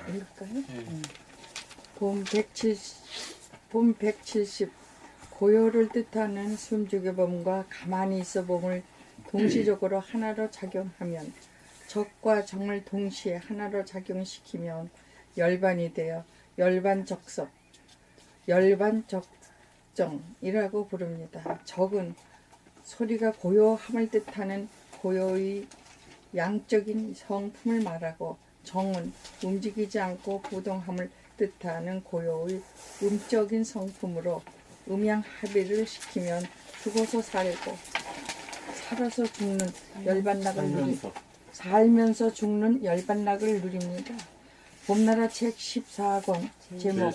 읽을까요? 네. 봄 170 고요를 뜻하는 숨죽여봄과 가만히 있어봄을 동시적으로 하나로 작용하면 적과 정을 동시에 하나로 작용시키면 열반이 되어 열반적정이라고 부릅니다. 적은 소리가 고요함을 뜻하는 고요의 양적인 성품을 말하고 정은 움직이지 않고 부동함을 뜻하는 고요의 음적인 성품으로 음양합의를 시키면 죽어서 살고 살아서 죽는 열반락을 살면서 죽는 열반락을 누립니다. 봄나라 책 14권 제목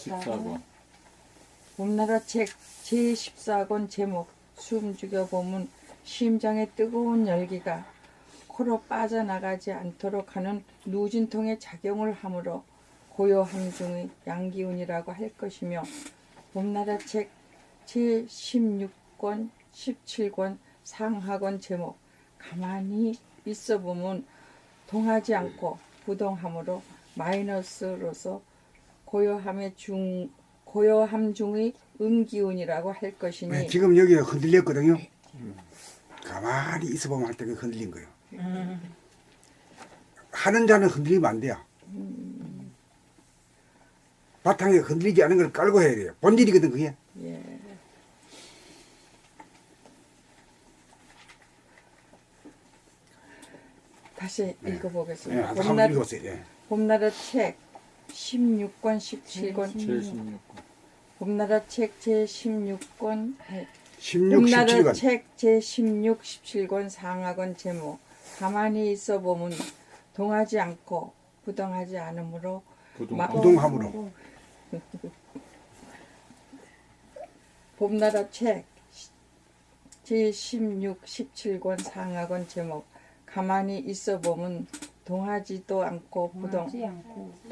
봄나라 책 제14권 제목 숨 죽여봄은 심장의 뜨거운 열기가 코로 빠져나가지 않도록 하는 누진통의 작용을 하므로 고요함 중의 양기운이라고 할 것이며 봄나라 책 제16권 17권 상하권 제목 가만히 있어보면 동하지 않고 부동함으로 마이너스로서 고요함 중의 음기운이라고 할 것이니 네, 지금 여기가 흔들렸거든요. 가만히 있어보면 할 때 흔들린 거예요. 하는 자는 흔들리면 안 돼요. 바탕에 흔들리지 않은 걸 깔고 해야 돼요. 본질이거든 그게. 예. 다시 네. 읽어보겠습니다. 네, 한번 읽었어요. 예. 봄나라 책 16권 17권 제16권. 봄나라 책 제16권 16, 봄나라 17권. 책 제16, 17권 상하권 제목 가만히 있어 보면 동하지 않고 부동하지 않으므로 부동함으로. 봄나라 책 제16, 17권 상하권 제목 가만히 있어 보면 동하지도 않고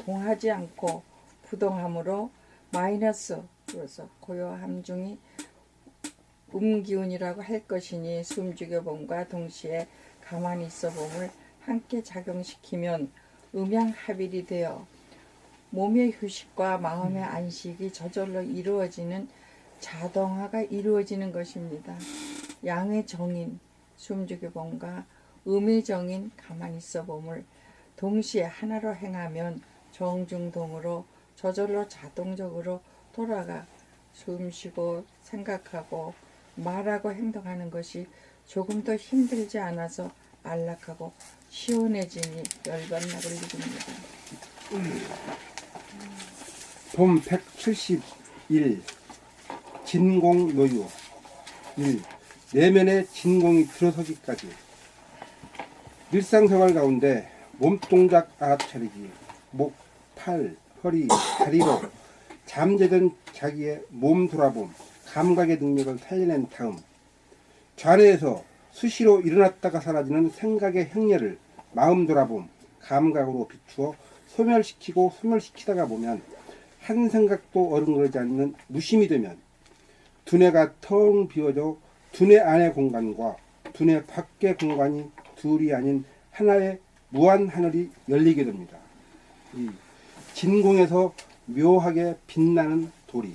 동하지 않고 부동함으로 마이너스로서 고요함 중이 음기운이라고 할 것이니 숨죽여봄과 동시에 가만히 있어봄을 함께 작용시키면 음양합일이 되어 몸의 휴식과 마음의 안식이 저절로 이루어지는 자동화가 이루어지는 것입니다. 양의 정인 숨죽여봄과 음의 정인 가만히 있어봄을 동시에 하나로 행하면 정중동으로 저절로 자동적으로 돌아가 숨쉬고 생각하고 말하고 행동하는 것이 조금 더 힘들지 않아서 안락하고 시원해지니 열반락을 누립니다. 봄 171 진공묘유 1. 내면에 진공이 들어서기까지 일상생활 가운데 몸동작 알아차리기 목, 팔, 허리, 다리로 잠재된 자기의 몸 돌아봄 감각의 능력을 살려낸 다음 좌뇌에서 수시로 일어났다가 사라지는 생각의 행렬을 마음 돌아봄 감각으로 비추어 소멸시키다가 보면 한 생각도 어른거리지 않는 무심이 되면 두뇌가 텅 비워져 두뇌 안의 공간과 두뇌 밖의 공간이 둘이 아닌 하나의 무한 하늘이 열리게 됩니다. 이 진공에서 묘하게 빛나는 돌이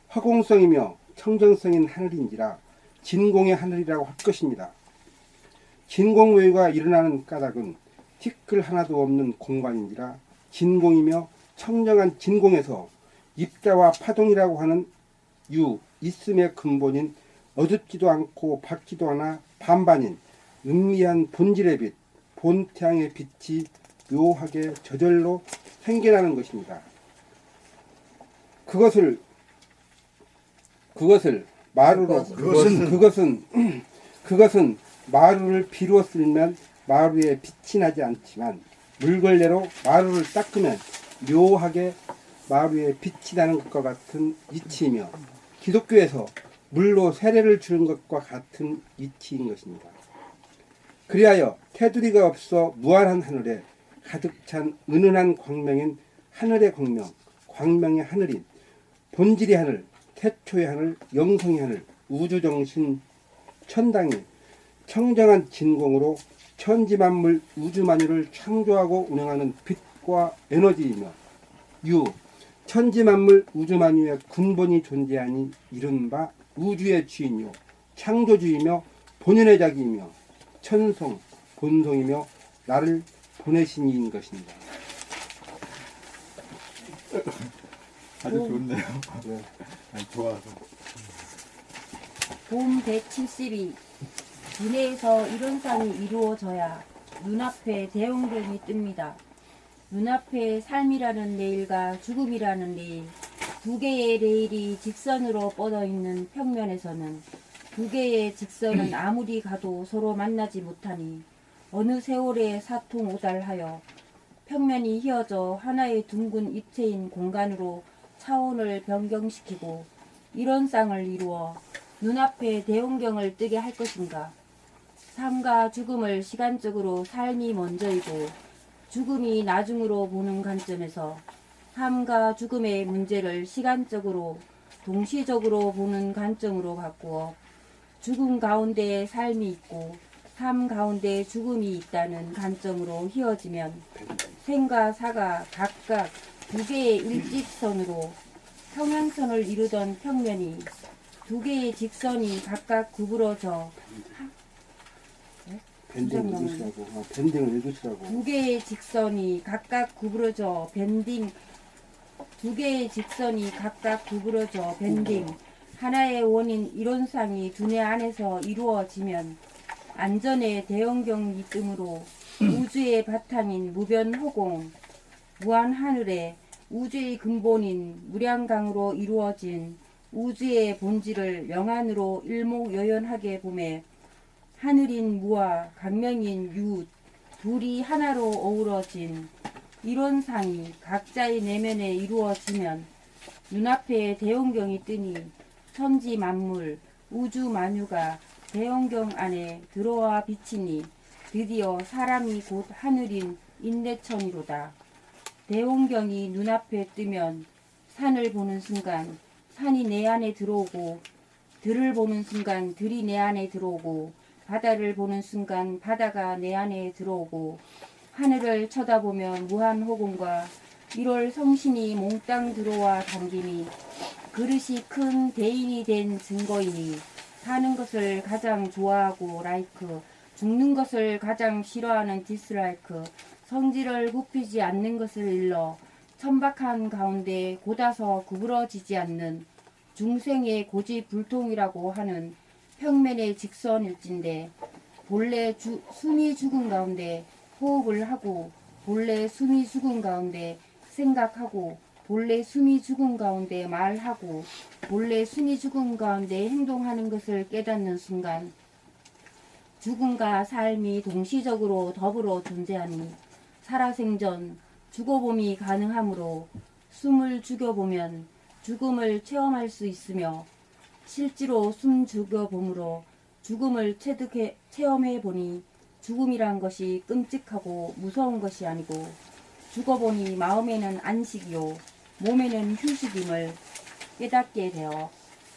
화공성이며 청정성인 하늘인지라 진공의 하늘이라고 할 것입니다. 진공묘유가 일어나는 까닭은 티끌 하나도 없는 공간인지라 진공이며 청정한 진공에서 입자와 파동이라고 하는 있음의 근본인 어둡지도 않고 밝지도 않아 반반인 은미한 본질의 빛, 본태양의 빛이 묘하게 저절로 생겨나는 것입니다. 그것은 마루를 비로 쓸면 마루에 빛이 나지 않지만 물걸레로 마루를 닦으면 묘하게 마루에 빛이 나는 것과 같은 이치이며 기독교에서 물로 세례를 주는 것과 같은 이치인 것입니다. 그리하여 테두리가 없어 무한한 하늘에 가득 찬 은은한 광명인 하늘의 광명, 광명의 하늘인 본질의 하늘, 태초의 하늘, 영성의 하늘, 우주정신, 천당이 청정한 진공으로 천지만물 우주만유를 창조하고 운영하는 빛 힘과 에너지이며 유, 천지만물 우주만유의 근본이 존재하니 이른바 우주의 주인이요 창조주이며 본연의 자기이며 천성, 본성이며 나를 보내신 이인 것입니다. 아주 좋네요. 네. 아니, 좋아서. 봄 172. 진해에서 이론상이 이루어져야 눈앞에 대형경이 뜹니다. 눈앞에 삶이라는 레일과 죽음이라는 레일, 두 개의 레일이 직선으로 뻗어 있는 평면에서는 두 개의 직선은 아무리 가도 서로 만나지 못하니 어느 세월에 사통오달하여 평면이 휘어져 하나의 둥근 입체인 공간으로 차원을 변경시키고 이론상을 이루어 눈앞에 대홍경을 뜨게 할 것인가. 삶과 죽음을 시간적으로 삶이 먼저이고 죽음이 나중으로 보는 관점에서 삶과 죽음의 문제를 시간적으로 동시적으로 보는 관점으로 바꾸어 죽음 가운데에 삶이 있고 삶 가운데 죽음이 있다는 관점으로 휘어지면 생과 사가 각각 두 개의 일직선으로 평행선을 이루던 평면이 두 개의 직선이 각각 구부러져 밴딩을 읽으시라고. 밴딩을 읽으시라고. 두 개의 직선이 각각 구부러져 밴딩 두 개의 직선이 각각 구부러져 밴딩 하나의 원인 이론상이 두뇌 안에서 이루어지면 안전의 대형경이 뜸으로 우주의 바탕인 무변호공 무한하늘에 우주의 근본인 무량강으로 이루어진 우주의 본질을 명안으로 일목요연하게 보매 하늘인 무와 강명인 유 둘이 하나로 어우러진 이론상이 각자의 내면에 이루어지면 눈앞에 대홍경이 뜨니 천지 만물 우주 만유가 대홍경 안에 들어와 비치니 드디어 사람이 곧 하늘인 인내천이로다. 대홍경이 눈앞에 뜨면 산을 보는 순간 산이 내 안에 들어오고 들을 보는 순간 들이 내 안에 들어오고 바다를 보는 순간 바다가 내 안에 들어오고 하늘을 쳐다보면 무한호공과 1월 성신이 몽땅 들어와 담기니 그릇이 큰 대인이 된 증거이니 사는 것을 가장 좋아하고 라이크 죽는 것을 가장 싫어하는 디스라이크 성질을 굽히지 않는 것을 일러 천박한 가운데 곧아서 구부러지지 않는 중생의 고집불통이라고 하는 평면의 직선일진데 본래 숨이 죽은 가운데 호흡을 하고 본래 숨이 죽은 가운데 생각하고 본래 숨이 죽은 가운데 말하고 본래 숨이 죽은 가운데 행동하는 것을 깨닫는 순간 죽음과 삶이 동시적으로 더불어 존재하니 살아생전 죽어봄이 가능하므로 숨을 죽여보면 죽음을 체험할 수 있으며 실제로 숨 죽여봄으로 죽음을 체험해보니 죽음이란 것이 끔찍하고 무서운 것이 아니고 죽어보니 마음에는 안식이요 몸에는 휴식임을 깨닫게 되어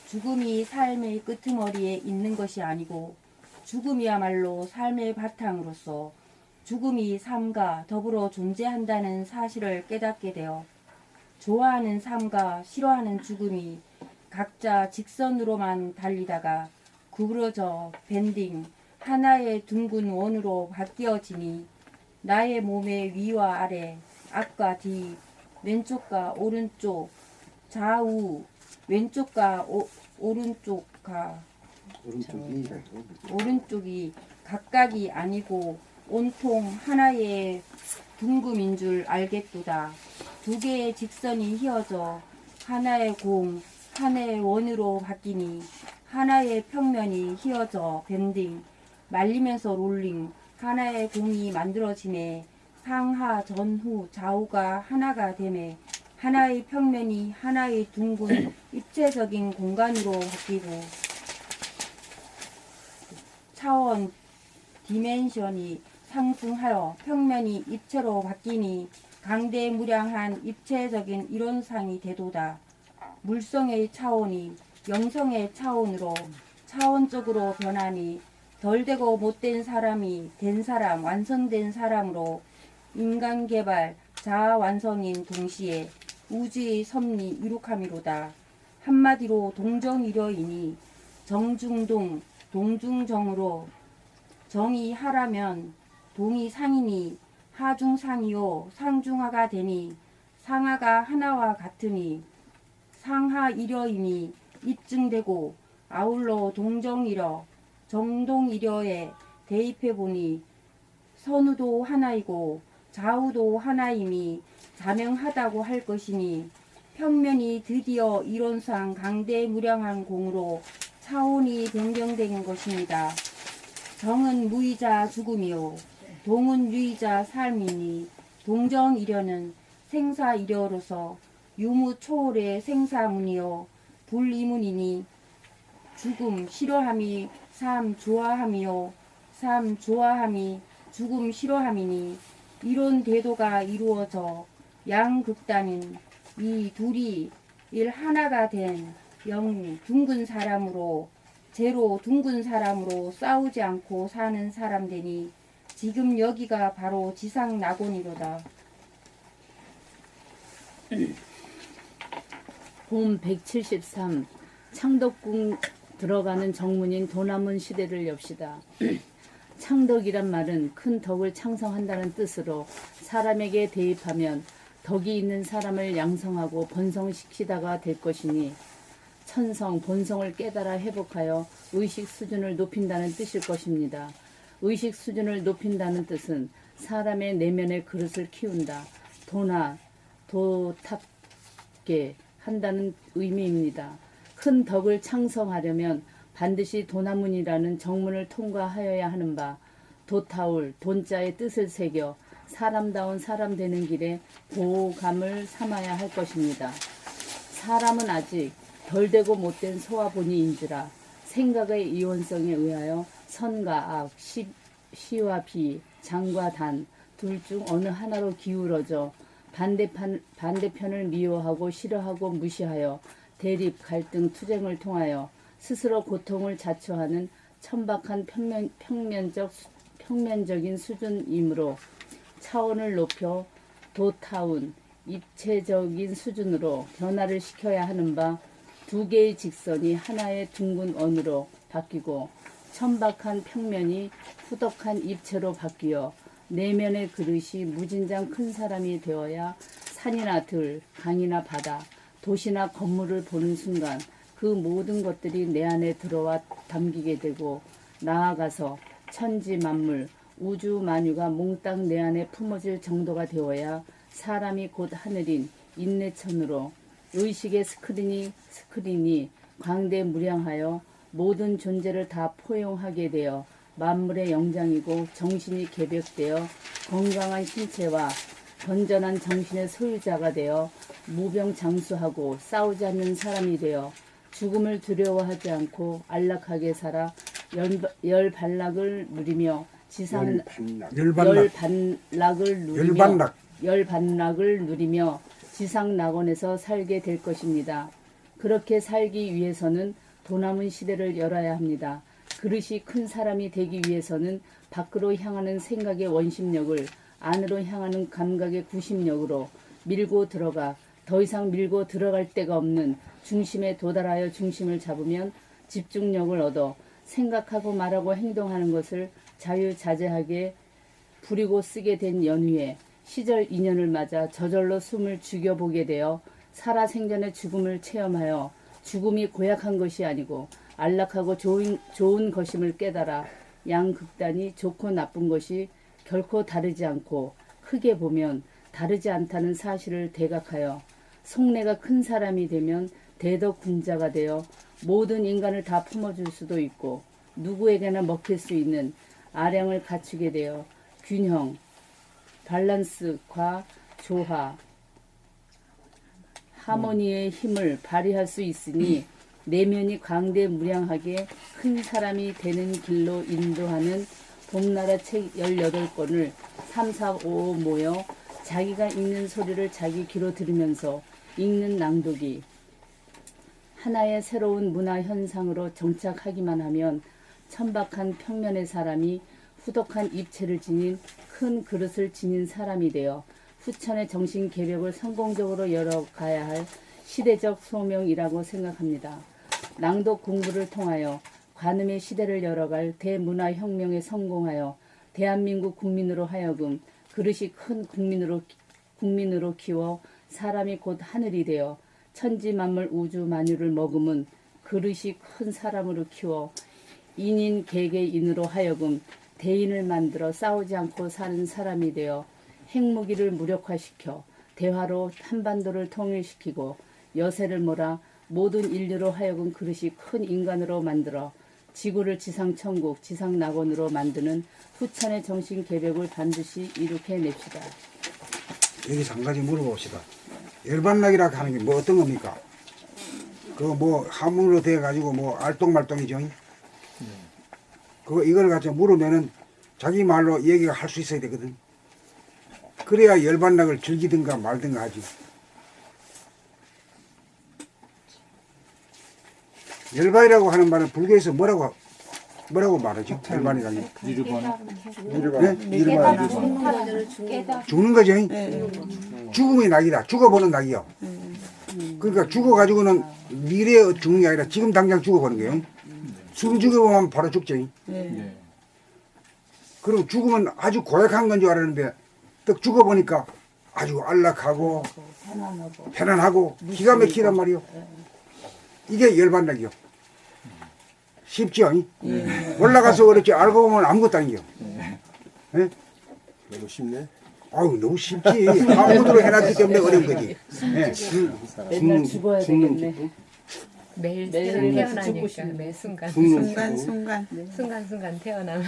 죽음이 삶의 끄트머리에 있는 것이 아니고 죽음이야말로 삶의 바탕으로서 죽음이 삶과 더불어 존재한다는 사실을 깨닫게 되어 좋아하는 삶과 싫어하는 죽음이 각자 직선으로만 달리다가 구부러져 밴딩 하나의 둥근 원으로 바뀌어지니 나의 몸의 위와 아래 앞과 뒤 왼쪽과 오른쪽 좌우 왼쪽과 오른쪽이 각각이 아니고 온통 하나의 둥금인 줄 알겠도다. 두 개의 직선이 휘어져 하나의 공, 하나의 원으로 바뀌니 하나의 평면이 휘어져 밴딩, 말리면서 롤링, 하나의 공이 만들어지네 상하, 전후, 좌우가 하나가 되매 하나의 평면이 하나의 둥근 입체적인 공간으로 바뀌고 차원, 디멘션이 상승하여 평면이 입체로 바뀌니 강대무량한 입체적인 이론상이 되도다. 물성의 차원이 영성의 차원으로 차원적으로 변하니 덜되고 못된 사람이 된 사람, 완성된 사람으로 인간개발, 자아 완성인 동시에 우주의 섭리 이룩함이로다. 한마디로 동정이려이니 정중동 동중정으로 정이 하라면 동이 상이니 하중상이요 상중하가 되니 상하가 하나와 같으니 상하이려임이 입증되고 아울러 동정이려 정동이려에 대입해보니 선우도 하나이고 좌우도 하나임이 자명하다고 할 것이니 평면이 드디어 이론상 강대무량한 공으로 차원이 변경된 것입니다. 정은 무이자 죽음이요 동은 유이자 삶이니 동정이려는 생사이려로서 유무초월의 생사문이요 불이문이니 죽음 싫어함이 삶 좋아함이요 삶 좋아함이 죽음 싫어함이니 이론 대도가 이루어져 양극단인 이 둘이 일 하나가 된 영 둥근 사람으로 제로 둥근 사람으로 싸우지 않고 사는 사람 되니 지금 여기가 바로 지상 낙원이로다. 봄 173 창덕궁 들어가는 정문인 도남문 시대를 엽시다. 창덕이란 말은 큰 덕을 창성한다는 뜻으로 사람에게 대입하면 덕이 있는 사람을 양성하고 번성시키다가 될 것이니 천성, 본성을 깨달아 회복하여 의식 수준을 높인다는 뜻일 것입니다. 의식 수준을 높인다는 뜻은 사람의 내면의 그릇을 키운다. 도나 도탑게 한다는 의미입니다. 큰 덕을 창성하려면 반드시 도나문이라는 정문을 통과하여야 하는 바 도타울, 돈자의 뜻을 새겨 사람다운 사람 되는 길에 보감을 삼아야 할 것입니다. 사람은 아직 덜 되고 못된 소와 본이인지라 생각의 이원성에 의하여 선과 악, 시와 비, 장과 단 둘 중 어느 하나로 기울어져 반대편을 미워하고 싫어하고 무시하여 대립, 갈등, 투쟁을 통하여 스스로 고통을 자초하는 천박한 평면적인 수준이므로 차원을 높여 도타운, 입체적인 수준으로 변화를 시켜야 하는 바 두 개의 직선이 하나의 둥근 원으로 바뀌고 천박한 평면이 후덕한 입체로 바뀌어 내면의 그릇이 무진장 큰 사람이 되어야 산이나 들, 강이나 바다, 도시나 건물을 보는 순간 그 모든 것들이 내 안에 들어와 담기게 되고 나아가서 천지 만물, 우주 만유가 몽땅 내 안에 품어질 정도가 되어야 사람이 곧 하늘인 인내천으로 의식의 스크린이 광대무량하여 모든 존재를 다 포용하게 되어 만물의 영장이고 정신이 개벽되어 건강한 신체와 건전한 정신의 소유자가 되어 무병장수하고 싸우지 않는 사람이 되어 죽음을 두려워하지 않고 안락하게 살아 열반락을 누리며 지상 열반락을 누리며 지상 낙원에서 살게 될 것입니다. 그렇게 살기 위해서는 도남은 시대를 열어야 합니다. 그릇이 큰 사람이 되기 위해서는 밖으로 향하는 생각의 원심력을 안으로 향하는 감각의 구심력으로 밀고 들어가 더 이상 밀고 들어갈 데가 없는 중심에 도달하여 중심을 잡으면 집중력을 얻어 생각하고 말하고 행동하는 것을 자유자재하게 부리고 쓰게 된 연후에 시절 인연을 맞아 저절로 숨을 죽여보게 되어 살아생전의 죽음을 체험하여 죽음이 고약한 것이 아니고 안락하고 좋은 것임을 깨달아 양극단이 좋고 나쁜 것이 결코 다르지 않고 크게 보면 다르지 않다는 사실을 대각하여 속내가 큰 사람이 되면 대덕군자가 되어 모든 인간을 다 품어줄 수도 있고 누구에게나 먹힐 수 있는 아량을 갖추게 되어 균형, 밸런스과 조화, 하모니의 힘을 발휘할 수 있으니 내면이 광대무량하게 큰 사람이 되는 길로 인도하는 봄나라 책 18권을 3, 4, 5 모여 자기가 읽는 소리를 자기 귀로 들으면서 읽는 낭독이 하나의 새로운 문화 현상으로 정착하기만 하면 천박한 평면의 사람이 후덕한 입체를 지닌 큰 그릇을 지닌 사람이 되어 후천의 정신 개벽을 성공적으로 열어가야 할 시대적 소명이라고 생각합니다. 낭독 공부를 통하여 관음의 시대를 열어갈 대문화혁명에 성공하여 대한민국 국민으로 하여금 그릇이 큰 국민으로 키워 사람이 곧 하늘이 되어 천지만물 우주 만유를 머금은 그릇이 큰 사람으로 키워 인인 개개인으로 하여금 대인을 만들어 싸우지 않고 사는 사람이 되어 핵무기를 무력화시켜 대화로 한반도를 통일시키고 여세를 몰아 모든 인류로 하여금 그릇이 큰 인간으로 만들어 지구를 지상천국, 지상낙원으로 만드는 후천의 정신 개벽을 반드시 이룩해냅시다. 여기서 한 가지 물어봅시다. 열반락이라고 하는 게 뭐 어떤 겁니까? 그거 뭐 한문으로 돼가지고 뭐 알똥말똥이죠. 그거 이걸 가지고 물으면은 자기 말로 얘기가 할 수 있어야 되거든. 그래야 열반락을 즐기든가 말든가 하지. 열반이라고 하는 말은 불교에서 뭐라고 말하죠? 열반이라는 게. 니르바나. 죽는 거죠. 죽음이 낙이다. 죽어보는 낙이요. 그러니까 죽어가지고는 미래에 죽는 게 아니라 지금 당장 죽어보는 거예요. 숨 죽여보면 바로 죽죠. 네. 그리고 죽으면 아주 고약한 건 줄 알았는데 딱 죽어보니까 아주 안락하고 편안하고 기가 막히단 말이요. 이게 열반락이요. 쉽죠? 올라가서 그렇지 알고 보면 아무것도 아니요. 예? 너무 쉽네. 아유 너무 쉽지. 아무것도 해놨기 때문에 어려운 거지. 예. 맨날 죽어야 되겠네. 기쁨? 매일 매일 태어나니까 죽고 싶네. 매 순간 죽는 순간 기쁨. 순간 순간 태어나면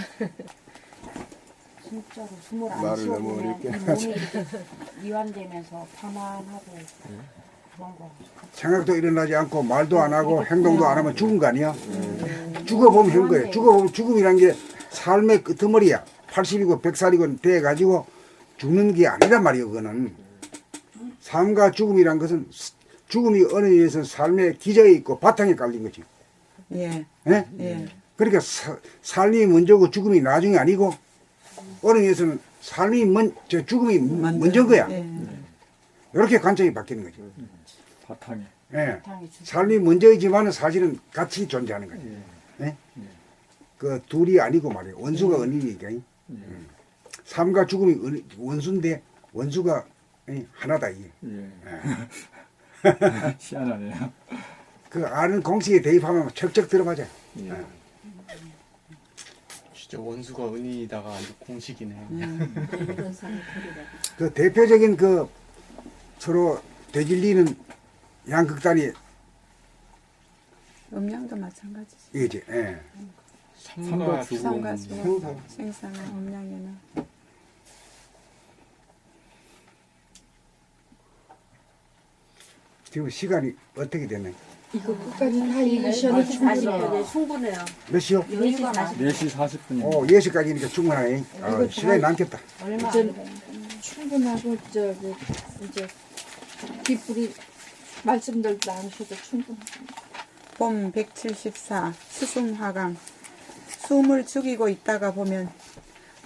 진짜로 숨을 안 말을 너무 쉬어보면 어렵게 이 몸이 이렇게 이완되면서 편안하고 그런 거. 생각도 일어나지 않고 말도 안 하고 행동도 안 하면 죽은 거 아니야? 죽어보면 한 거예요. 죽어보면 죽음이란 게 삶의 끄트머리야. 80이고 100살이고 돼가지고 죽는 게 아니란 말이에요. 그거는 삶과 죽음이란 것은 죽음이 어느 의에서 삶의 기저에 있고 바탕에 깔린 거지. 예. 예? 예. 그러니까 삶이 먼저고 죽음이 나중이 아니고 어느 의에서는 죽음이 먼저인 거야. 예. 이렇게 관점이 바뀌는 거죠. 바탕에. 예. 삶이 먼저이지만 사실은 같이 존재하는 거죠. 예? 그 둘이 아니고 말이에요. 원수가 은이니까. 삶과 죽음이 원수인데 원수가 하나다. 이게. 예. 희한하네요. 그 아는 공식에 대입하면 척척 들어맞아요. 예. 진짜 원수가 은이다가 아주 공식이네. 그 대표적인 그 서로 되질리는 양극단이 음양도 마찬가지지. 이거지. 예. 삼가 죽음. 삼가 생산. 생사나 음양이나 지금 시간이 어떻게 됐나요? 이거 끝까지 다 읽으셔도 충분해요. 몇 시요? 4시 40분. 4시 40분입니다. 10시까지니까 충분하네. 아, 시간이 남겠다. 얼마 전 충분하고 저기 이제 뒷불이 말씀들 나누셔도 충분합니다. 봄 174 수승화강 숨을 죽이고 있다가 보면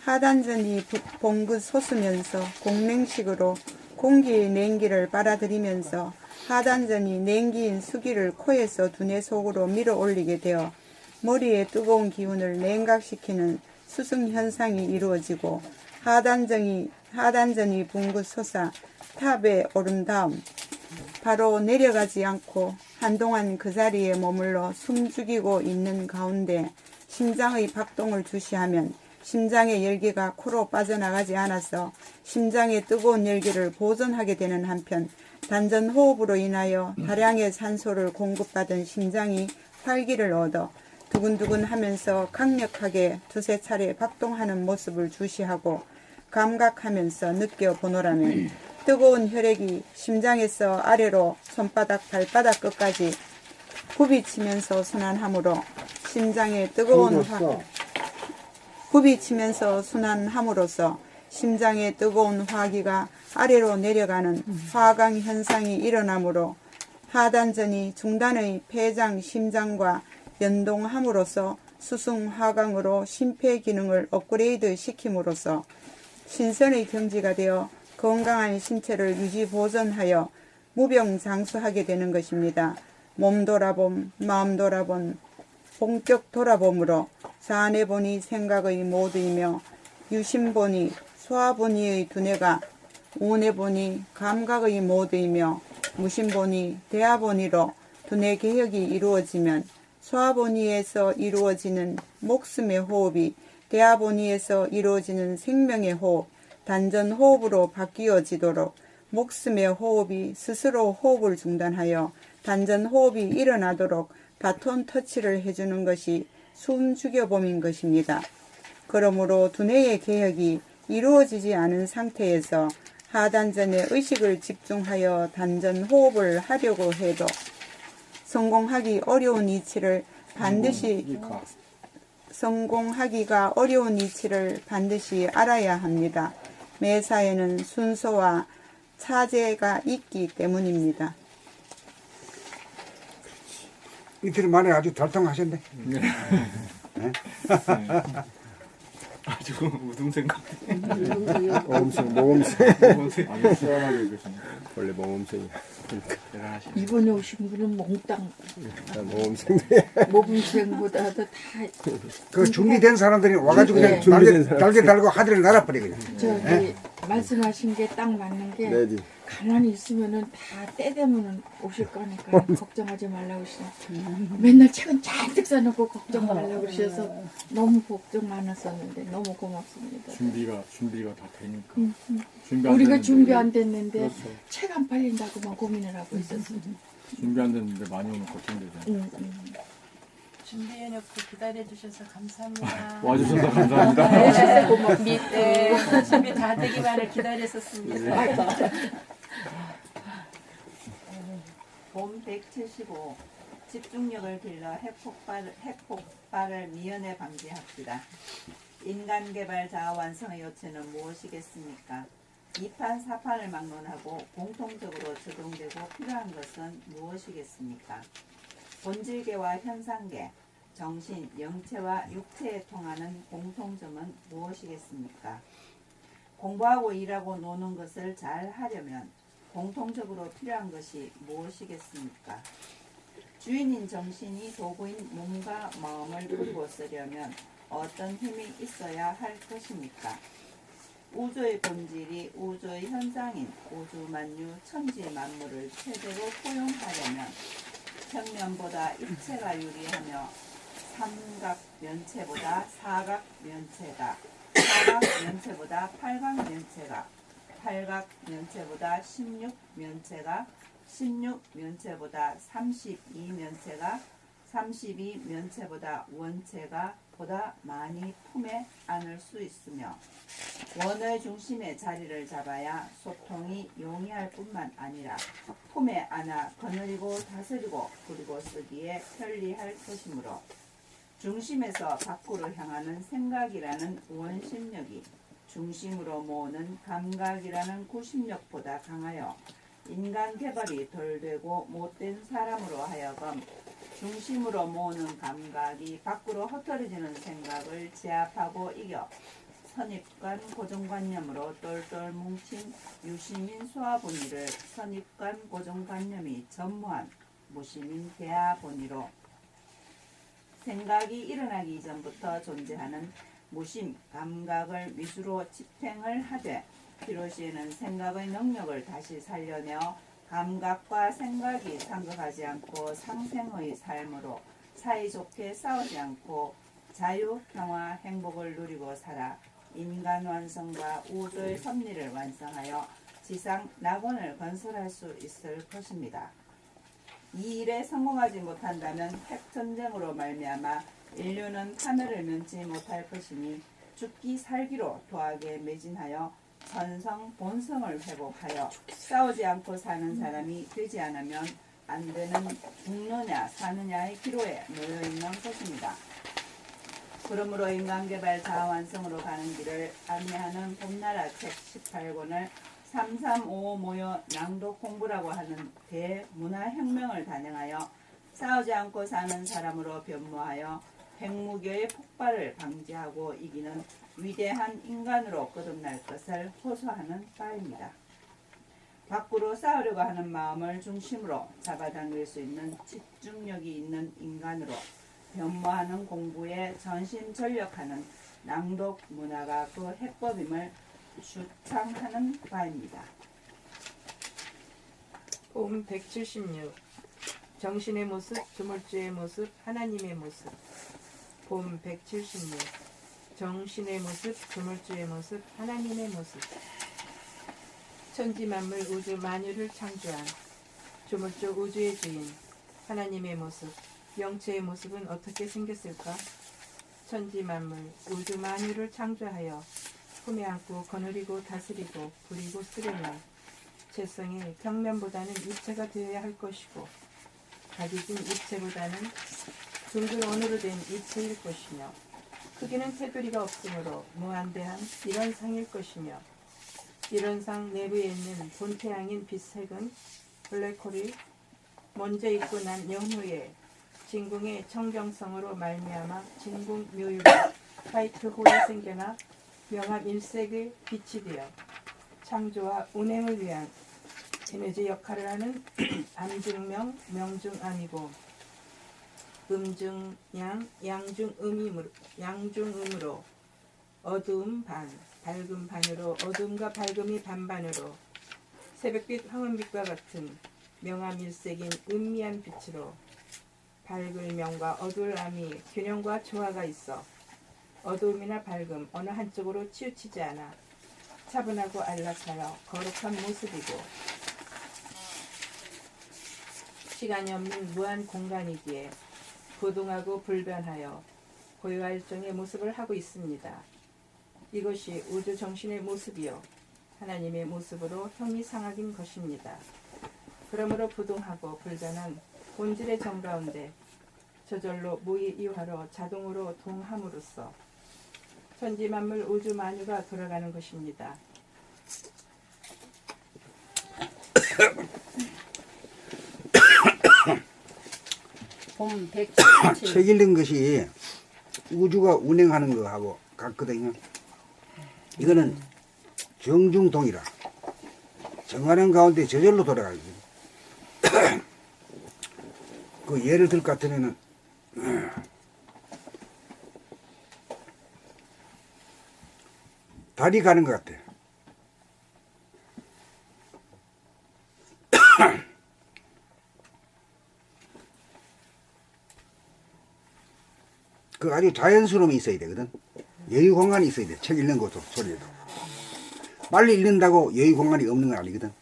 하단전이 봉긋 솟으면서 공냉식으로 공기의 냉기를 빨아들이면서 하단전이 냉기인 수기를 코에서 두뇌 속으로 밀어 올리게 되어 머리의 뜨거운 기운을 냉각시키는 수승현상이 이루어지고 하단전이 붕긋 솟아 탑에 오른 다음 바로 내려가지 않고 한동안 그 자리에 머물러 숨 죽이고 있는 가운데 심장의 박동을 주시하면 심장의 열기가 코로 빠져나가지 않아서 심장의 뜨거운 열기를 보존하게 되는 한편 단전 호흡으로 인하여 다량의 산소를 공급받은 심장이 활기를 얻어 두근두근 하면서 강력하게 두세 차례 박동하는 모습을 주시하고 감각하면서 느껴보노라면 뜨거운 혈액이 심장에서 아래로 손바닥 발바닥 끝까지 굽이치면서 순환하므로 심장의 뜨거운 굽이치면서 순환함으로써 심장의 뜨거운 화기가 아래로 내려가는 화강 현상이 일어나므로 하단전이 중단의 폐장 심장과 연동함으로써 수승화강으로 심폐 기능을 업그레이드 시킴으로써 신선의 경지가 되어 건강한 신체를 유지 보존하여 무병장수하게 되는 것입니다. 몸 돌아봄, 마음 돌아봄, 본격 돌아봄으로 사내보니 생각의 모두이며 유심보니 소화보니의 두뇌가 우뇌보니 감각의 모두이며 무심보니 대화보니로 두뇌 개혁이 이루어지면 소화보니에서 이루어지는 목숨의 호흡이 대화보니에서 이루어지는 생명의 호흡, 단전호흡으로 바뀌어지도록 목숨의 호흡이 스스로 호흡을 중단하여 단전호흡이 일어나도록 바톤 터치를 해주는 것이 숨죽여봄인 것입니다. 그러므로 두뇌의 개혁이 이루어지지 않은 상태에서 하단전에 의식을 집중하여 단전호흡을 하려고 해도 성공하기 어려운 이치를 반드시 성공하기가 어려운 이치를 반드시 알아야 합니다. 매사에는 순서와 차제가 있기 때문입니다. 이틀 만에 아주 달성하셨네. 아주 우등생 같아. 모험생, 모험생. 아주 시원하게 읽으시네. 원래 모험생이야. 대단하시네. 이번에 오신 분은 몽땅 모험생들. 모범생보다도 다 그 준비된 사람들이 와가지고 그냥 준비된 날개 달고 하늘을 날아버려 그냥. 저기 말씀하신 게 딱 맞는 게 네네. 가만히 있으면은 다 때 되면은 오실 거니까 걱정하지 말라고 그러시네. 맨날 책은 잔뜩 써놓고 걱정 말라고 그러셔서 너무 걱정 많았었는데 너무 고맙습니다. 준비가 다 되니까. 준비 안 우리가 됐는데 준비 안 됐는데 그렇죠. 책 안 팔린다고만 고민을 하고 있었어요. 준비 안 됐는데 많이 오면 걱정되잖아. 준비해놓고 기다려주셔서 감사합니다. 와주셔서 감사합니다. 네, 준비 다 되기만을 기다렸었습니다. 봄 175 집중력을 길러 핵폭발을 미연에 방지합시다. 인간개발 자아 완성의 요체는 무엇이겠습니까? 2판 4판을 막론하고 공통적으로 적용되고 필요한 것은 무엇이겠습니까? 본질계와 현상계, 정신, 영체와 육체에 통하는 공통점은 무엇이겠습니까? 공부하고 일하고 노는 것을 잘 하려면 공통적으로 필요한 것이 무엇이겠습니까? 주인인 정신이 도구인 몸과 마음을 부리고 쓰려면 어떤 힘이 있어야 할 것입니까? 우주의 본질이 우주의 현상인 우주만유 천지만물을 최대로 포용하려면 평면보다 입체가 유리하며 삼각면체보다 사각면체가, 사각면체보다 팔각면체가, 팔각면체보다 16면체가, 16면체보다 32면체가, 32면체보다 원체가 보다 많이 품에 안을 수 있으며 원의 중심에 자리를 잡아야 소통이 용이할 뿐만 아니라 품에 안아 거느리고 다스리고 부리고 쓰기에 편리할 것이므로 중심에서 밖으로 향하는 생각이라는 원심력이 중심으로 모으는 감각이라는 구심력보다 강하여 인간 개발이 덜 되고 못된 사람으로 하여금 중심으로 모으는 감각이 밖으로 흩어지는 생각을 제압하고 이겨 선입관 고정관념으로 똘똘 뭉친 유시민 소화본의를 선입관 고정관념이 전무한 무시민 대화본의로 생각이 일어나기 이전부터 존재하는 무심 감각을 미수로 집행을 하되 필요시에는 생각의 능력을 다시 살려내어 감각과 생각이 상극하지 않고 상생의 삶으로 사이좋게 싸우지 않고 자유, 평화, 행복을 누리고 살아 인간 완성과 우주의 섭리를 완성하여 지상 낙원을 건설할 수 있을 것입니다. 이 일에 성공하지 못한다면 핵전쟁으로 말미암아 인류는 하늘을 면치 못할 것이니 죽기 살기로 도하게 매진하여 선성 본성을 회복하여 싸우지 않고 사는 사람이 되지 않으면 안 되는 죽느냐 사느냐의 기로에 놓여 있는 것입니다. 그러므로 인간개발 자아완성으로 가는 길을 안내하는 봄나라 책 18권을 3355 모여 낭독 공부라고 하는 대문화혁명을 단행하여 싸우지 않고 사는 사람으로 변모하여 핵무교의 폭발을 방지하고 이기는 위대한 인간으로 거듭날 것을 호소하는 바입니다. 밖으로 쌓으려고 하는 마음을 중심으로 잡아당길 수 있는 집중력이 있는 인간으로 변모하는 공부에 전심전력하는 낭독 문화가 그 해법임을 주창하는 바입니다. 봄 176 정신의 모습, 조물주의 모습, 하나님의 모습. 봄 176 정신의 모습, 조물주의 모습, 하나님의 모습. 천지 만물 우주 만유를 창조한 조물주 우주의 주인 하나님의 모습, 영체의 모습은 어떻게 생겼을까? 천지 만물 우주 만유를 창조하여 품에 안고 거느리고 다스리고 부리고 쓰려면 재성이 평면보다는 입체가 되어야 할 것이고 각이진 입체보다는 둥근 원으로 된 입체일 것이며 크기는 테두리가 없으므로 무한대한 일원상일 것이며 일원상 내부에 있는 본태양인 빛색은 블랙홀이 먼저 있고 난 연후에 진궁의 청정성으로 말미암아 진궁 묘유로 화이트홀이 생겨나 명암 일색의 빛이 되어 창조와 운행을 위한 에너지 역할을 하는 암중명, 명중암이고 음중양, 양중음으로 어두움 반, 밝음 반으로 어두움과 밝음이 반반으로 새벽빛 황혼빛과 같은 명암일색인 음미한 빛으로 밝을 명과 어두울 암이 균형과 조화가 있어 어두움이나 밝음 어느 한쪽으로 치우치지 않아 차분하고 안락하여 거룩한 모습이고 시간이 없는 무한 공간이기에 부동하고 불변하여 고유할종의 모습을 하고 있습니다. 이것이 우주 정신의 모습이요 하나님의 모습으로 형이상학인 것입니다. 그러므로 부동하고 불변한 본질의 정 가운데 저절로 무의이화로 자동으로 동함으로써 천지만물 우주 만유가 돌아가는 것입니다. 봄 177 책 읽는 것이 우주가 운행하는 거하고 같거든요. 이거는 정중동이라 정하는 가운데 저절로 돌아가요. 그 예를 들 것 같으면은 달이 가는 것 같아. 그 아주 자연스러움이 있어야 되거든. 여유 공간이 있어야 돼. 책 읽는 것도 소리에도. 빨리 읽는다고 여유 공간이 없는 건 아니거든.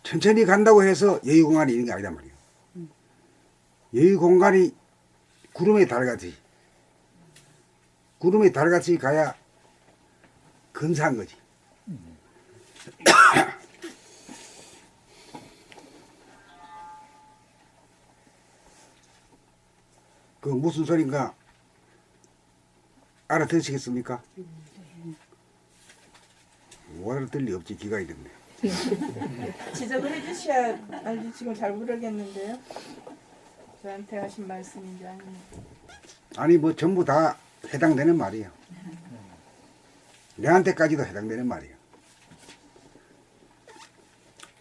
천천히 간다고 해서 여유 공간이 있는 게 아니단 말이야. 여유 공간이 구름의 달같이 구름의 달같이 가야 근사한 거지. 그 무슨 소린가 알아듣으시겠습니까? 뭐 알아들 리 없지. 기가 있겠네. 지적을 해주셔야 알지. 지금 잘 모르겠는데요. 저한테 하신 말씀인지 아니면 아니 뭐 전부 다 해당되는 말이에요. 내한테까지도 해당되는 말이에요.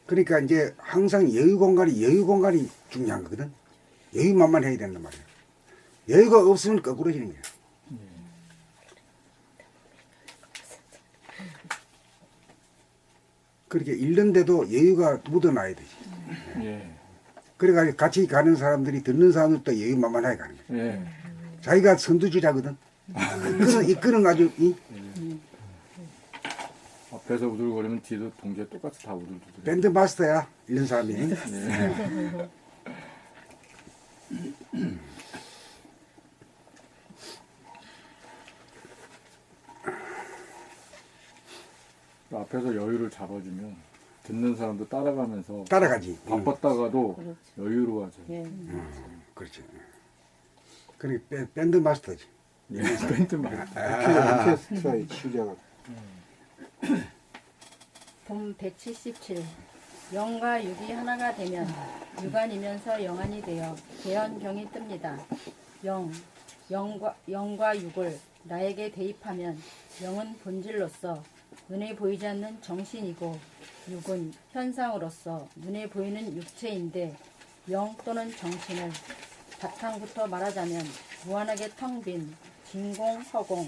그러니까 이제 항상 여유 공간이 중요한 거거든. 여유만만 해야 된단 말이에요. 여유가 없으면 거꾸로지는 거예요. 그렇게 읽는데도 여유가 묻어나야 되지. 예. 그래가지고 같이 가는 사람들이 듣는 사람들도 여유만만하게 가는 거예요. 예. 자기가 선두주자거든. 이끄는 아주 앞에서 우들거리면 뒤도 동시에 똑같이 다 우들우들. 밴드 마스터야 이런 사람이. 예. 앞에서 여유를 잡아주면 듣는 사람도 따라가면서 따라가지. 바빴다가도 여유로워져. 예. 그렇지. 그러니까 밴드 마스터지. 예. 밴드만. 오케스트라의 주자가 봄 177 영과 육이 하나가 되면 육안이면서 영안이 되어 개연경이 뜹니다. 영과 육을 나에게 대입하면 영은 본질로서 눈에 보이지 않는 정신이고 육은 현상으로서 눈에 보이는 육체인데 영 또는 정신을 바탕부터 말하자면 무한하게 텅 빈 진공, 허공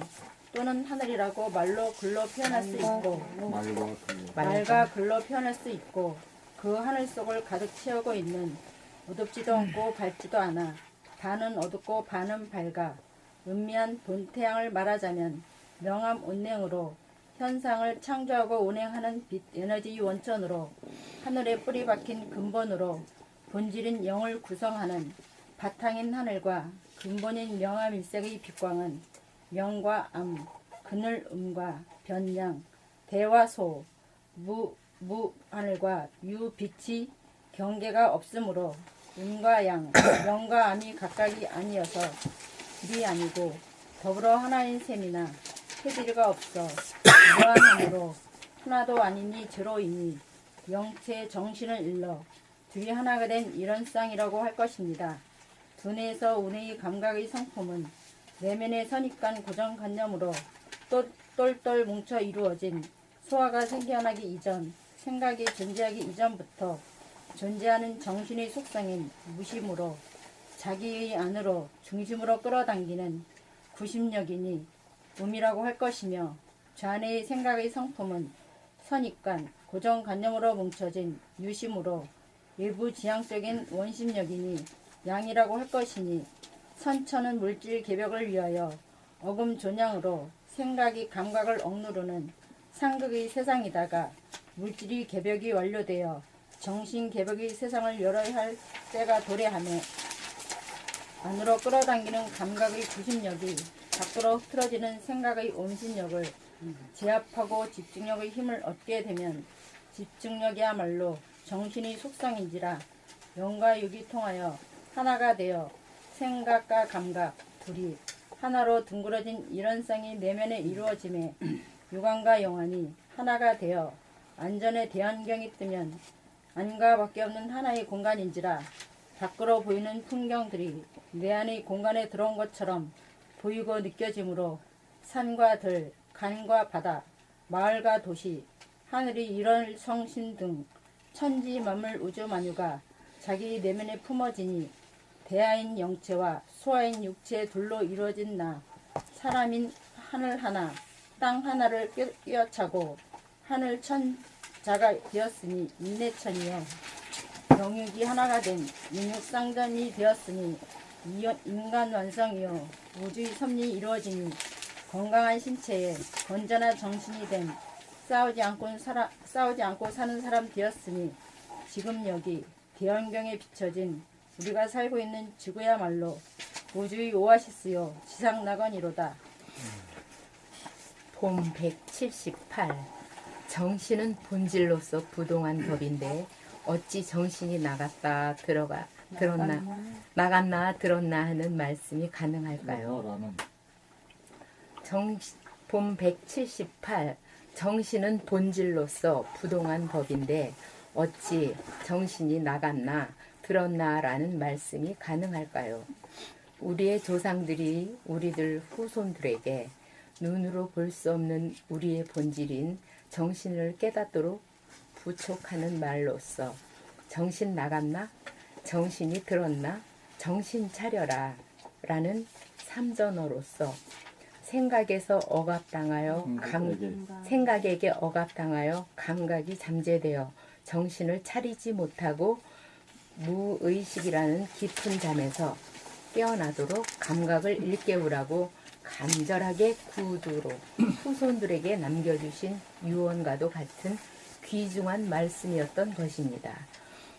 또는 하늘이라고 말로 글로 표현할 수 있고 말과 글로 표현할 수 있고 그 하늘 속을 가득 채우고 있는 어둡지도 않고 밝지도 않아 반은 어둡고 반은 밝아 은미한 본태양을 말하자면 명암 운행으로 현상을 창조하고 운행하는 빛 에너지 원천으로 하늘에 뿌리 박힌 근본으로 본질인 영을 구성하는 바탕인 하늘과 근본인 명암 일색의 빛광은 명과 암, 그늘음과 변양, 대와 소, 무하늘과 유빛이 경계가 없으므로 음과 양, 명과 암이 각각이 아니어서 길이 아니고 더불어 하나인 셈이나 해질이가 없어 무한함으로 하나도 아니니 제로이니 영체 정신을 일러 둘이 하나가 된 이런 쌍이라고 할 것입니다. 두뇌에서 운의 감각의 성품은 내면의 선입관 고정관념으로 똘똘 뭉쳐 이루어진 소화가 생겨나기 이전 생각이 존재하기 이전부터 존재하는 정신의 속성인 무심으로 자기의 안으로 중심으로 끌어당기는 구심력이니 음이라고 할 것이며 좌뇌의 생각의 성품은 선입관 고정관념으로 뭉쳐진 유심으로 일부 지향적인 원심력이니 양이라고 할 것이니 선천은 물질 개벽을 위하여 어금 존양으로 생각이 감각을 억누르는 상극의 세상이다가 물질이 개벽이 완료되어 정신 개벽의 세상을 열어야 할 때가 도래하며 안으로 끌어당기는 감각의 구심력이 밖으로 흐트러지는 생각의 원심력을 제압하고 집중력의 힘을 얻게 되면 집중력이야말로 정신의 속성인지라 영과 육이 통하여 하나가 되어 생각과 감각 둘이 하나로 둥그러진 이런성이 내면에 이루어짐에 육안과 영안이 하나가 되어 안전의 대안경이 뜨면 안과 밖에 없는 하나의 공간인지라 밖으로 보이는 풍경들이 내 안의 공간에 들어온 것처럼 보이고 느껴지므로 산과 들, 간과 바다, 마을과 도시, 하늘이 일월 성신 등 천지 만물 우주 만유가 자기 내면에 품어지니 대하인 영체와 소하인 육체 둘로 이루어진 나 사람인 하늘 하나 땅 하나를 끼어차고 하늘 천자가 되었으니 인내천이요 영육이 하나가 된 인육상전이 되었으니 인간 완성이요 우주의 섭리 이루어지니 건강한 신체에 건전한 정신이 된 싸우지 않고 사는 사람 되었으니 지금 여기 대환경에 비춰진 우리가 살고 있는 지구야말로 우주의 오아시스요 지상낙원이로다. 봄 178. 정신은 본질로서 부동한 법인데 어찌 정신이 나갔나 들었나 하는 말씀이 가능할까요? 봄 178. 정신은 본질로서 부동한 법인데 어찌 정신이 나갔나 들었나라는 말씀이 가능할까요? 우리의 조상들이 우리들 후손들에게 눈으로 볼 수 없는 우리의 본질인 정신을 깨닫도록 부촉하는 말로써 정신 나갔나? 정신이 들었나? 정신 차려라 라는 삼전어로서 생각에게 억압당하여 감각이 잠재되어 정신을 차리지 못하고 무의식이라는 깊은 잠에서 깨어나도록 감각을 일깨우라고 간절하게 구두로 후손들에게 남겨주신 유언과도 같은 귀중한 말씀이었던 것입니다.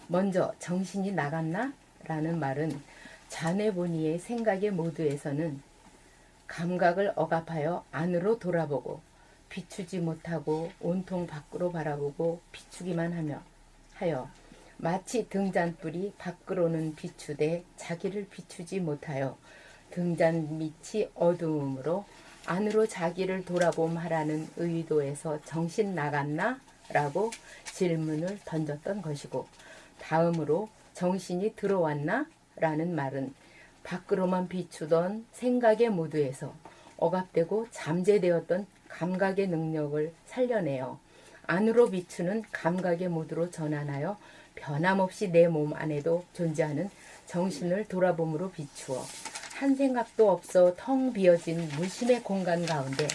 먼저 정신이 나갔나? 라는 말은 자뇌본의의 생각의 모두에서는 감각을 억압하여 안으로 돌아보고 비추지 못하고 온통 밖으로 바라보고 비추기만 하여 마치 등잔불이 밖으로는 비추되 자기를 비추지 못하여 등잔 밑이 어두움으로 안으로 자기를 돌아봄하라는 의도에서 정신 나갔나? 라고 질문을 던졌던 것이고, 다음으로 정신이 들어왔나? 라는 말은 밖으로만 비추던 생각의 모두에서 억압되고 잠재되었던 감각의 능력을 살려내어 안으로 비추는 감각의 모드로 전환하여 변함없이 내 몸 안에도 존재하는 정신을 돌아봄으로 비추어 한 생각도 없어 텅 비어진 무심의 공간 가운데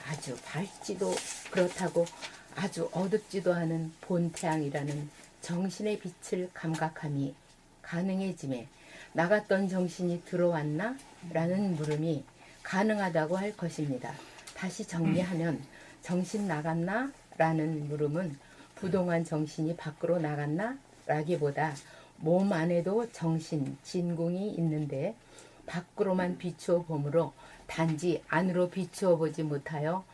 아주 밝지도 그렇다고 아주 어둡지도 않은 본태양이라는 정신의 빛을 감각함이 가능해짐에 나갔던 정신이 들어왔나? 라는 물음이 가능하다고 할 것입니다. 다시 정리하면 정신 나갔나? 라는 물음은 부동한 정신이 밖으로 나갔나? 라기보다 몸 안에도 정신, 진공이 있는데 밖으로만 비추어 보므로 단지 안으로 비추어 보지 못하여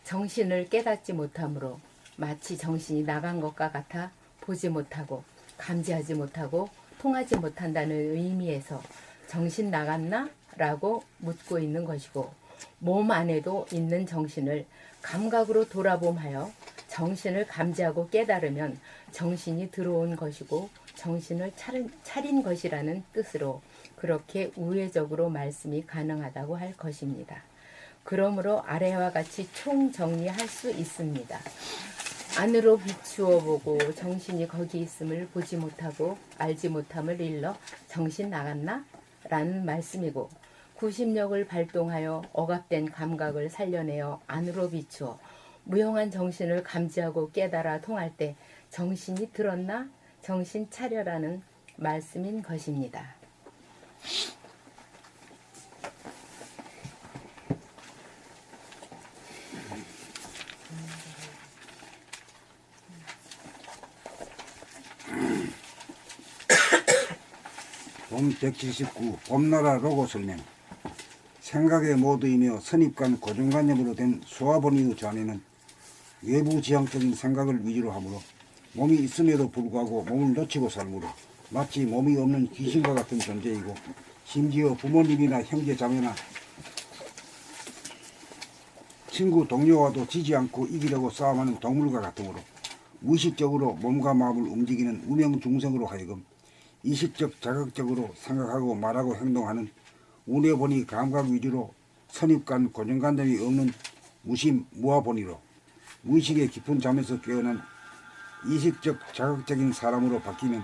정신을 깨닫지 못하므로 마치 정신이 나간 것과 같아 보지 못하고 감지하지 못하고 통하지 못한다는 의미에서 정신 나갔나? 라고 묻고 있는 것이고 몸 안에도 있는 정신을 감각으로 돌아봄하여 정신을 감지하고 깨달으면 정신이 들어온 것이고 정신을 차린 것이라는 뜻으로 그렇게 우회적으로 말씀이 가능하다고 할 것입니다. 그러므로 아래와 같이 총정리할 수 있습니다. 안으로 비추어 보고 정신이 거기 있음을 보지 못하고 알지 못함을 일러 정신 나갔나? 라는 말씀이고 구심력을 발동하여 억압된 감각을 살려내어 안으로 비추어 무용한 정신을 감지하고 깨달아 통할 때 정신이 들었나? 정신 차려라는 말씀인 것입니다. 봄 179 봄나라 로고 설명. 생각의 모두이며 선입관 고정관념으로 된 소화본의의 전에는 외부 지향적인 생각을 위주로 하므로 몸이 있음에도 불구하고 몸을 놓치고 살므로 마치 몸이 없는 귀신과 같은 존재이고 심지어 부모님이나 형제 자매나 친구 동료와도 지지 않고 이기려고 싸움하는 동물과 같으므로 무의식적으로 몸과 마음을 움직이는 무명중생으로 하여금 이식적 자극적으로 생각하고 말하고 행동하는 운해본의 감각 위주로 선입관 고정관념이 없는 무심 무아본의로 무의식의 깊은 잠에서 깨어난 이식적 자극적인 사람으로 바뀌면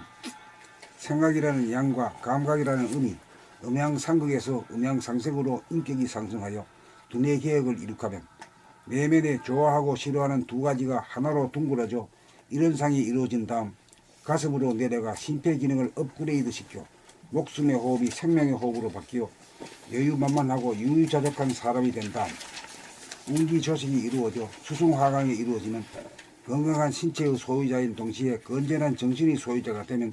생각이라는 양과 감각이라는 음이 음양상극에서 음양상색으로 인격이 상승하여 두뇌 개혁을 이룩하면 내면에 좋아하고 싫어하는 두 가지가 하나로 둥그러져 이런 상이 이루어진 다음 가슴으로 내려가 심폐기능을 업그레이드 시켜 목숨의 호흡이 생명의 호흡으로 바뀌어 여유만만하고 유유자적한 사람이 된 다음 운기조식이 이루어져 수승화강이 이루어지면 건강한 신체의 소유자인 동시에 건전한 정신의 소유자가 되면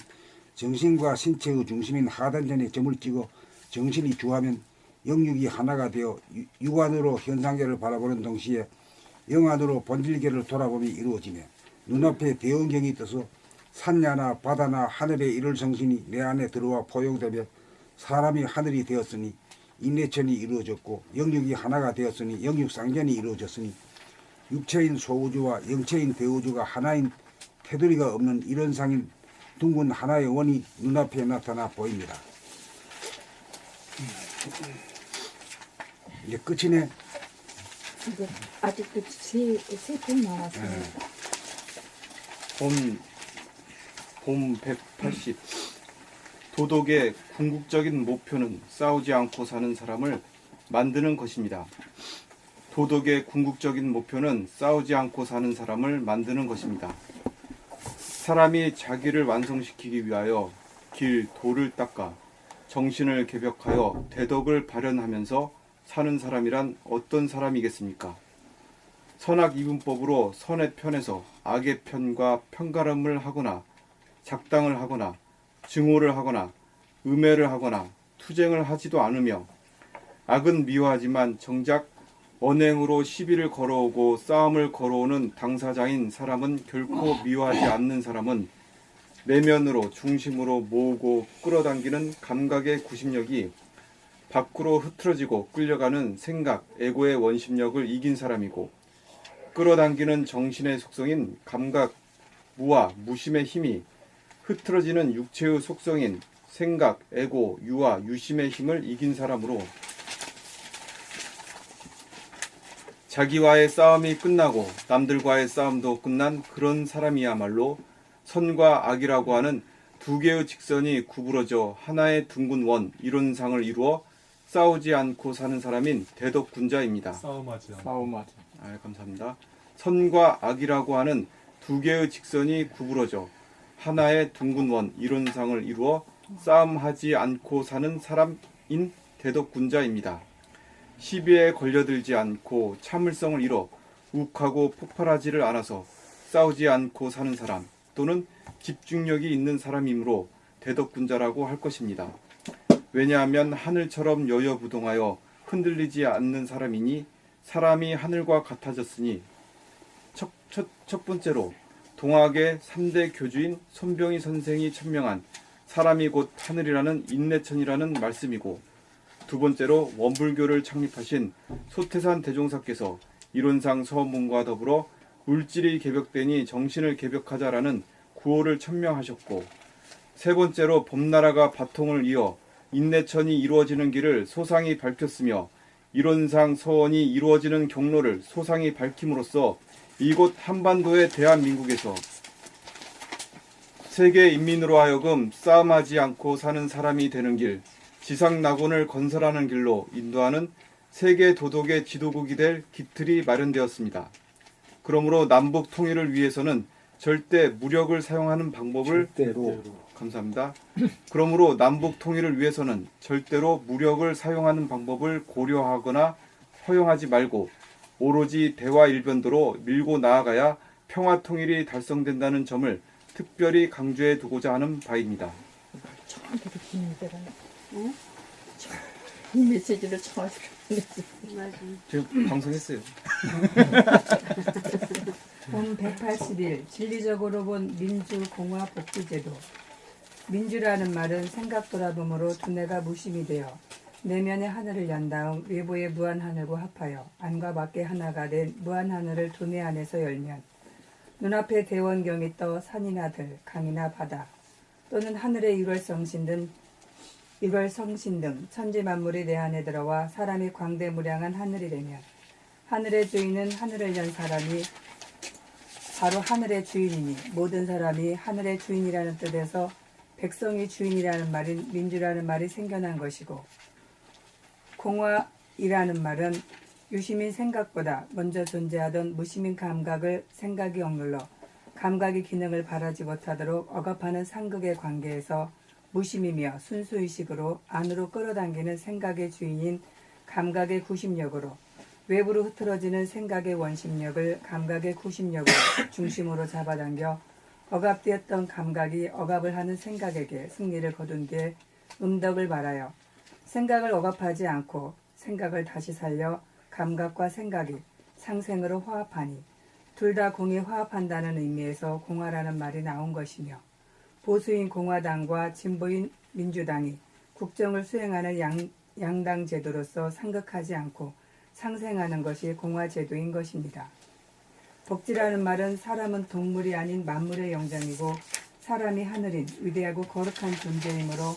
정신과 신체의 중심인 하단전에 점을 찍어 정신이 주하면 영육이 하나가 되어 육안으로 현상계를 바라보는 동시에 영안으로 본질계를 돌아봄이 이루어지며 눈앞에 대원경이 떠서 산야나 바다나 하늘에 이를 정신이 내 안에 들어와 포용되며 사람이 하늘이 되었으니 인내천이 이루어졌고 영육이 하나가 되었으니 영육상견이 이루어졌으니 육체인 소우주와 영체인 대우주가 하나인 테두리가 없는 이런 상인 둥근 하나의 원이 눈앞에 나타나 보입니다. 이제 끝이네. 이제 아직도 세편 남았습니다. 봄 180 도덕의 궁극적인 목표는 싸우지 않고 사는 사람을 만드는 것입니다. 도덕의 궁극적인 목표는 싸우지 않고 사는 사람을 만드는 것입니다. 사람이 자기를 완성시키기 위하여 길, 도를 닦아 정신을 개벽하여 대덕을 발현하면서 사는 사람이란 어떤 사람이겠습니까? 선악 이분법으로 선의 편에서 악의 편과 편가름을 하거나 작당을 하거나 증오를 하거나 음해를 하거나 투쟁을 하지도 않으며 악은 미워하지만 정작 언행으로 시비를 걸어오고 싸움을 걸어오는 당사자인 사람은 결코 미워하지 않는 사람은 내면으로 중심으로 모으고 끌어당기는 감각의 구심력이 밖으로 흐트러지고 끌려가는 생각, 에고의 원심력을 이긴 사람이고 끌어당기는 정신의 속성인 감각, 무아, 무심의 힘이 흐트러지는 육체의 속성인 생각, 에고, 유아, 유심의 힘을 이긴 사람으로 자기와의 싸움이 끝나고 남들과의 싸움도 끝난 그런 사람이야말로 선과 악이라고 하는 두 개의 직선이 구부러져 하나의 둥근 원 이론상을 이루어 싸우지 않고 사는 사람인 대덕군자입니다. 싸움하지. 감사합니다. 선과 악이라고 하는 두 개의 직선이 구부러져 하나의 둥근 원 이론상을 이루어 싸움하지 않고 사는 사람인 대덕군자입니다. 시비에 걸려들지 않고 참을성을 잃어 욱하고 폭발하지를 않아서 싸우지 않고 사는 사람 또는 집중력이 있는 사람이므로 대덕군자라고 할 것입니다. 왜냐하면 하늘처럼 여여부동하여 흔들리지 않는 사람이니 사람이 하늘과 같아졌으니 첫 번째로 동학의 3대 교주인 손병희 선생이 천명한 사람이 곧 하늘이라는 인내천이라는 말씀이고 두 번째로 원불교를 창립하신 소태산 대종사께서 이론상 서문과 더불어 물질이 개벽되니 정신을 개벽하자라는 구호를 천명하셨고 세 번째로 봄나라가 바통을 이어 인내천이 이루어지는 길을 소상히 밝혔으며 이론상 서원이 이루어지는 경로를 소상히 밝힘으로써 이곳 한반도의 대한민국에서 세계 인민으로 하여금 싸움하지 않고 사는 사람이 되는 길, 지상낙원을 건설하는 길로 인도하는 세계 도덕의 지도국이 될 기틀이 마련되었습니다. 그러므로 남북 통일을 위해서는 절대 무력을 사용하는 방법을 감사합니다. 그러므로 남북 통일을 위해서는 절대로 무력을 사용하는 방법을 고려하거나 허용하지 말고 오로지 대화 일변도로 밀고 나아가야 평화 통일이 달성된다는 점을 특별히 강조해 두고자 하는 바입니다. 처음 들었습니다. 이 메시지를 처음 들었습니다. 지금 방송했어요. 본 181 진리적으로 본 민주 공화 복지제도. 민주라는 말은 생각 돌아봄으로 두뇌가 무심이 되어 내면의 하늘을 연 다음 외부의 무한하늘과 합하여 안과 밖의 하나가 된 무한하늘을 두뇌 안에서 열면 눈앞에 대원경이 떠 산이나 들, 강이나 바다 또는 하늘의 일월성신 등 천지만물이 내 안에 들어와 사람이 광대무량한 하늘이 되면 하늘의 주인은 하늘을 연 사람이 바로 하늘의 주인이니 모든 사람이 하늘의 주인이라는 뜻에서 백성이 주인이라는 말인 민주라는 말이 생겨난 것이고 공화이라는 말은 유심인 생각보다 먼저 존재하던 무심인 감각을 생각이 억눌러 감각이 기능을 발하지 못하도록 억압하는 상극의 관계에서 무심이며 순수의식으로 안으로 끌어당기는 생각의 주인인 감각의 구심력으로 외부로 흐트러지는 생각의 원심력을 감각의 구심력으로 중심으로 잡아당겨 억압되었던 감각이 억압을 하는 생각에게 승리를 거둔 뒤에 음덕을 말하여 생각을 억압하지 않고 생각을 다시 살려 감각과 생각이 상생으로 화합하니 둘 다 공이 화합한다는 의미에서 공화라는 말이 나온 것이며 보수인 공화당과 진보인 민주당이 국정을 수행하는 양당 제도로서 상극하지 않고 상생하는 것이 공화제도인 것입니다. 복지라는 말은 사람은 동물이 아닌 만물의 영장이고 사람이 하늘인 위대하고 거룩한 존재이므로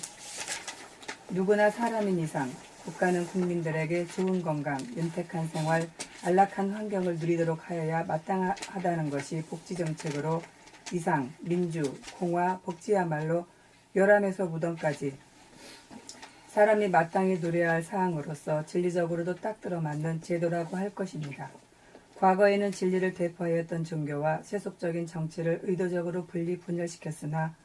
누구나 사람인 이상 국가는 국민들에게 좋은 건강, 윤택한 생활, 안락한 환경을 누리도록 하여야 마땅하다는 것이 복지정책으로 이상, 민주, 공화, 복지야말로 멸함에서 무덤까지 사람이 마땅히 누려야 할 사항으로서 진리적으로도 딱 들어맞는 제도라고 할 것입니다. 과거에는 진리를 대표하였던 종교와 세속적인 정치를 의도적으로 분열시켰으나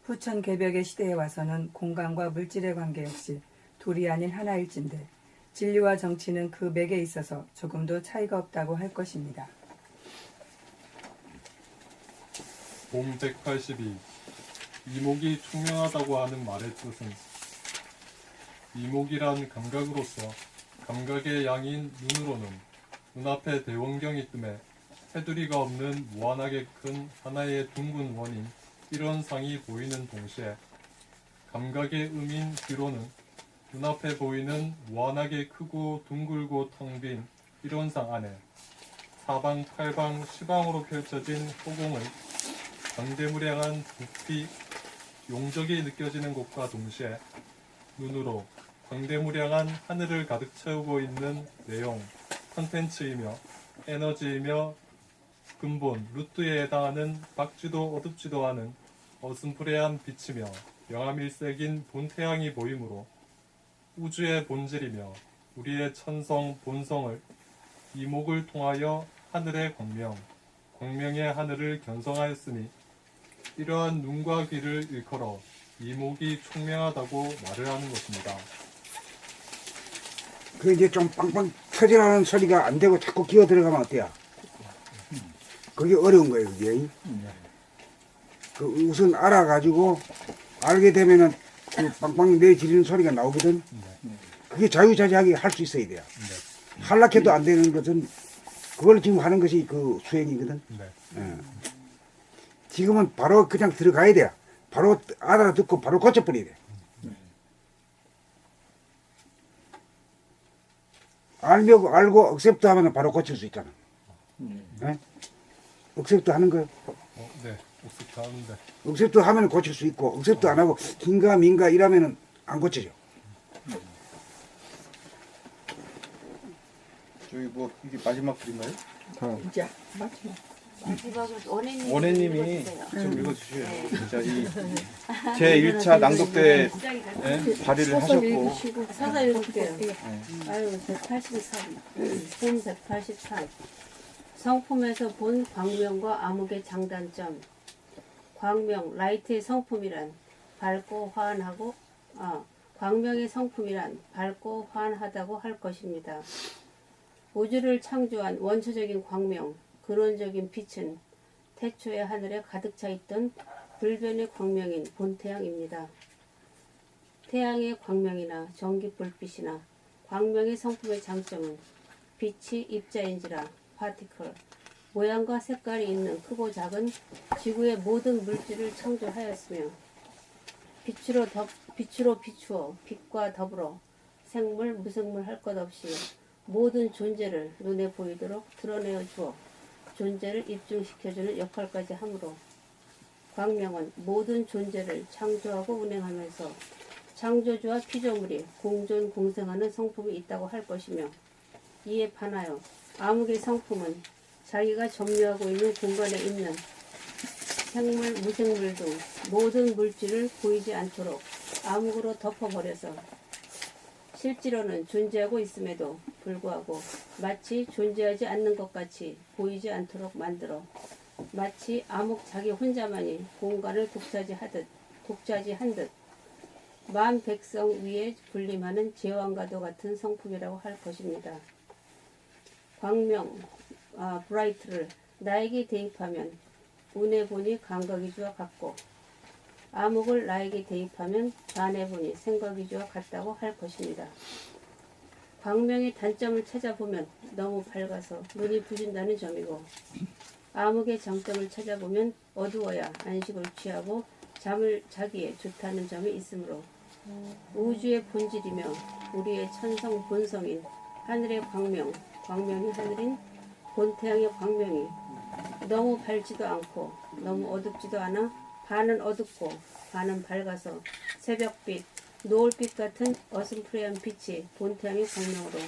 후천개벽의 시대에 와서는 공간과 물질의 관계 역시 둘이 아닌 하나일진데 진리와 정치는 그 맥에 있어서 조금도 차이가 없다고 할 것입니다. 봄 182 이목이 총명하다고 하는 말의 뜻은 이목이란 감각으로서 감각의 양인 눈으로는 눈앞에 대원경이 뜸에 테두리가 없는 무한하게 큰 하나의 둥근 원인 일원상이 보이는 동시에 감각의 음인 귀로는 눈앞에 보이는 무한하게 크고 둥글고 텅 빈 일원상 안에 사방 팔방 시방으로 펼쳐진 호공의 광대무량한 부피 용적이 느껴지는 곳과 동시에 눈으로 광대무량한 하늘을 가득 채우고 있는 내용 컨텐츠이며 에너지이며 근본 루트에 해당하는 밝지도 어둡지도 않은 어슴푸레한 빛이며 영암일색인 본태양이 보이므로 우주의 본질이며 우리의 천성 본성을 이목을 통하여 하늘의 광명, 광명의 하늘을 견성하였으니 이러한 눈과 귀를 일컬어 이목이 총명하다고 말을 하는 것입니다. 그 이제 좀 빵빵 터지라는 소리가 안 되고 자꾸 기어 들어가면 어때요? 그게 어려운 거예요, 그게. 그 우선 알아가지고 알게 되면은 그 빵빵 내지르는 소리가 나오거든. 그게 자유자재하게 할 수 있어야 돼요. 한락해도 안 되는 것은 그걸 지금 하는 것이 그 수행이거든. 예. 지금은 바로 그냥 들어가야 돼요. 바로 알아듣고 바로 고쳐버려야 돼. 알고 억셉트 하면 바로 고칠 수 있잖아. 예? 억셉트 하는 거요. 네, 옥습트 하는데. 억셉트 하면 고칠 수 있고 억셉트 안 하고 긴가 민가 이러면은 안 고쳐져. 저희 뭐 이게 마지막 글인가요? 이제 마지막. 마지막으로 원혜님이 좀 읽어주세요. 진짜 이 제 1차 낭독대 발의를 하셨고 서서 읽을게요. 아유, 183. 본 183. 성품에서 본 광명과 암흑의 장단점. 광명, 라이트의 성품이란 밝고 환하고, 광명의 성품이란 밝고 환하다고 할 것입니다. 우주를 창조한 원초적인 광명, 근원적인 빛은 태초의 하늘에 가득 차 있던 불변의 광명인 본태양입니다. 태양의 광명이나 전기 불빛이나 광명의 성품의 장점은 빛이 입자인지라 파티클, 모양과 색깔이 있는 크고 작은 지구의 모든 물질을 창조하였으며 빛으로 비추어 빛과 더불어 생물, 무생물 할 것 없이 모든 존재를 눈에 보이도록 드러내어 주어 존재를 입증시켜주는 역할까지 하므로 광명은 모든 존재를 창조하고 운행하면서 창조주와 피조물이 공존 공생하는 성품이 있다고 할 것이며 이에 반하여 암흑의 성품은 자기가 점유하고 있는 공간에 있는 생물, 무생물 등 모든 물질을 보이지 않도록 암흑으로 덮어버려서 실제로는 존재하고 있음에도 불구하고 마치 존재하지 않는 것 같이 보이지 않도록 만들어 마치 암흑 자기 혼자만이 공간을 독차지한 듯 만 백성 위에 군림하는 제왕과도 같은 성품이라고 할 것입니다. 광명, 브라이트를 나에게 대입하면 운에 보니 감각이주와 같고 암흑을 나에게 대입하면 반에 보니 생각이주와 같다고 할 것입니다. 광명의 단점을 찾아보면 너무 밝아서 눈이 부신다는 점이고 암흑의 장점을 찾아보면 어두워야 안식을 취하고 잠을 자기에 좋다는 점이 있으므로 우주의 본질이며 우리의 천성 본성인 하늘의 광명, 광명이 하늘인 본태양의 광명이 너무 밝지도 않고 너무 어둡지도 않아 반은 어둡고 반은 밝아서 새벽빛, 노을빛 같은 어슴푸레한 빛이 본태양의 광명으로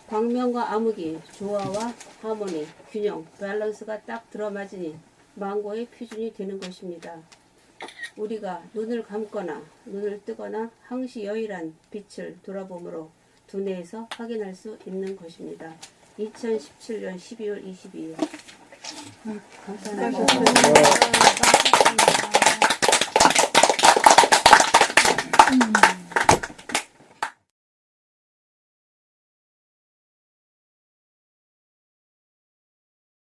광명과 암흑이 조화와 하모니, 균형, 밸런스가 딱 들어맞으니 망고의 표준이 되는 것입니다. 우리가 눈을 감거나 눈을 뜨거나 항시 여일한 빛을 돌아보므로 두뇌에서 확인할 수 있는 것입니다. 2017년 12월 22일 감사합니다.